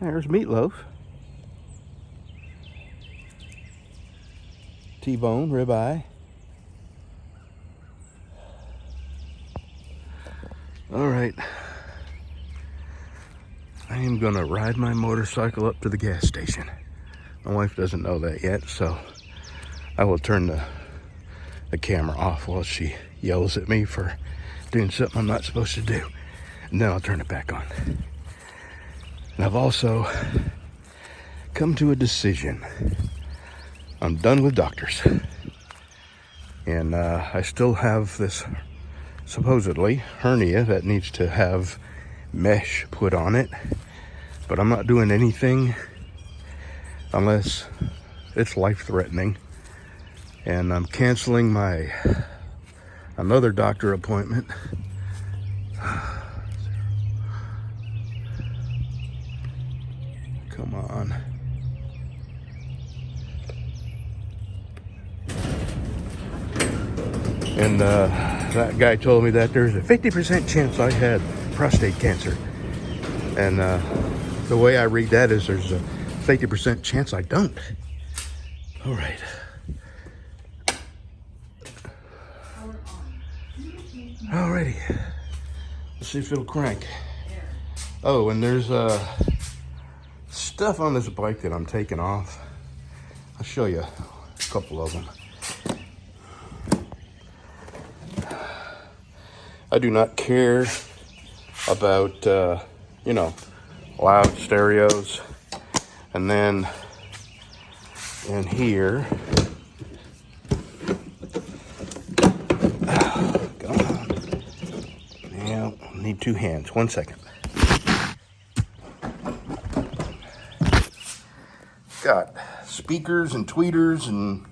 There's Meatloaf. T-bone, ribeye. All right. I am gonna ride my motorcycle up to the gas station. My wife doesn't know that yet, so I will turn the camera off while she yells at me for doing something I'm not supposed to do. And then I'll turn it back on. And I've also come to a decision. I'm done with doctors. And I still have this supposedly hernia that needs to have mesh put on it. But I'm not doing anything unless it's life-threatening. And I'm canceling my another doctor appointment. Come on. And that guy told me that there's a 50% chance I had prostate cancer. And the way I read that is there's a 50% chance I don't. All right. Alrighty. Let's see if it'll crank. Oh, and there's stuff on this bike that I'm taking off. I'll show you a couple of them. I do not care about, loud stereos. And then in here, come on. Yeah, need two hands. 1 second. Got speakers and tweeters and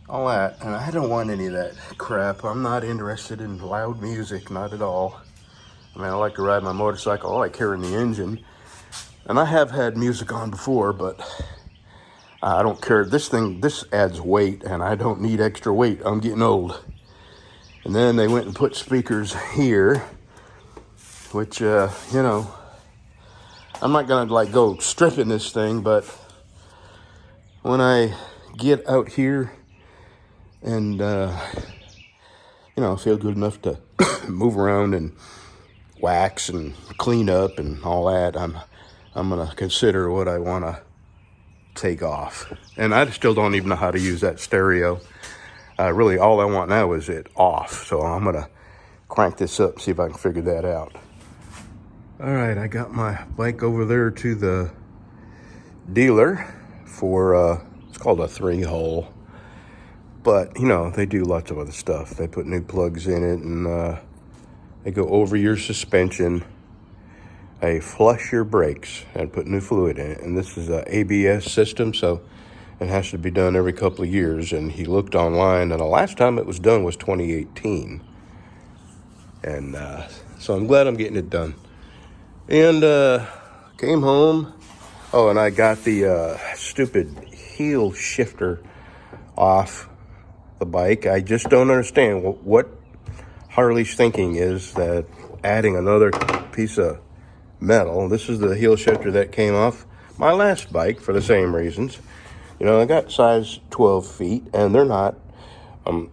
all that, and I don't want any of that crap. I'm not interested in loud music, not at all. I mean, I like to ride my motorcycle. I like hearing the engine, and I have had music on before, but I don't care. This adds weight, and I don't need extra weight. I'm getting old. And then they went and put speakers here, which, I'm not gonna go stripping this thing, but when I get out here and feel good enough to move around and wax and clean up and all that, I'm gonna consider what I want to take off. And I still don't even know how to use that stereo. Really, all I want now is it off. So I'm gonna crank this up and see if I can figure that out. All right, I got my bike over there to the dealer for it's called a 3-hole. But, they do lots of other stuff. They put new plugs in it, and they go over your suspension. They flush your brakes and put new fluid in it. And this is a ABS system, so it has to be done every couple of years. And he looked online, and the last time it was done was 2018. And so I'm glad I'm getting it done. And came home. Oh, and I got the stupid heel shifter off the bike. I just don't understand what Harley's thinking is that adding another piece of metal. This is the heel shifter that came off my last bike for the same reasons. I got size 12 feet, and they're not.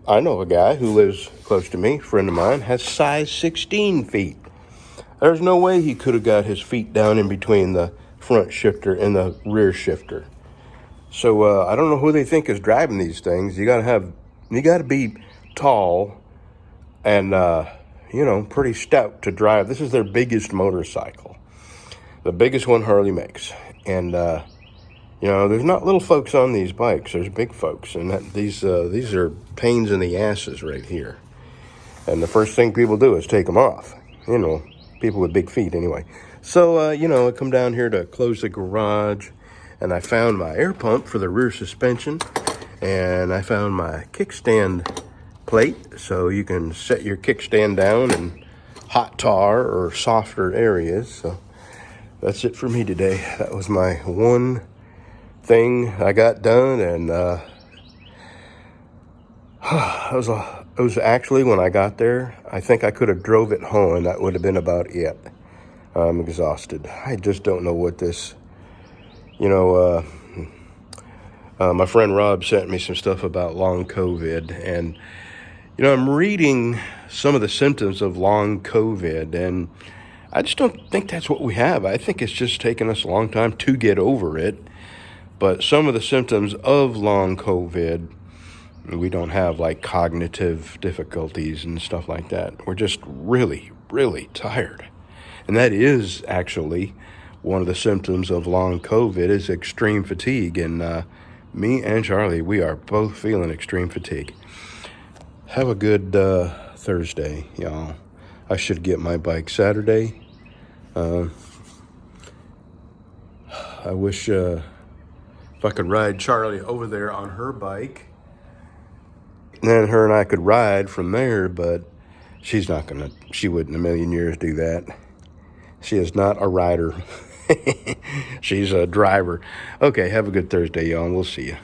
I know a guy who lives close to me, a friend of mine, has size 16 feet. There's no way he could have got his feet down in between the front shifter and the rear shifter. So I don't know who they think is driving these things. You got to be tall and pretty stout to drive. This is their biggest motorcycle, the biggest one Harley makes. And there's not little folks on these bikes. There's big folks, and these are pains in the asses right here. And the first thing people do is take them off. People with big feet anyway. So I come down here to close the garage, and I found my air pump for the rear suspension, and I found my kickstand plate, so you can set your kickstand down in hot tar or softer areas. So that's it for me today. That was my one thing I got done, and it was actually, when I got there, I think I could have drove it home, and that would have been about it. I'm exhausted. I just don't know what this, you know, my friend Rob sent me some stuff about long COVID, and, I'm reading some of the symptoms of long COVID, and I just don't think that's what we have. I think it's just taken us a long time to get over it. But some of the symptoms of long COVID, we don't have like cognitive difficulties and stuff like that. We're just really, really tired. And that is actually one of the symptoms of long COVID is extreme fatigue. And me and Charlie, we are both feeling extreme fatigue. Have a good Thursday, y'all. I should get my bike Saturday. I wish if I could ride Charlie over there on her bike. Then her and I could ride from there, but she wouldn't in a million years do that. She is not a rider. She's a driver. Okay, have a good Thursday, y'all, and we'll see you.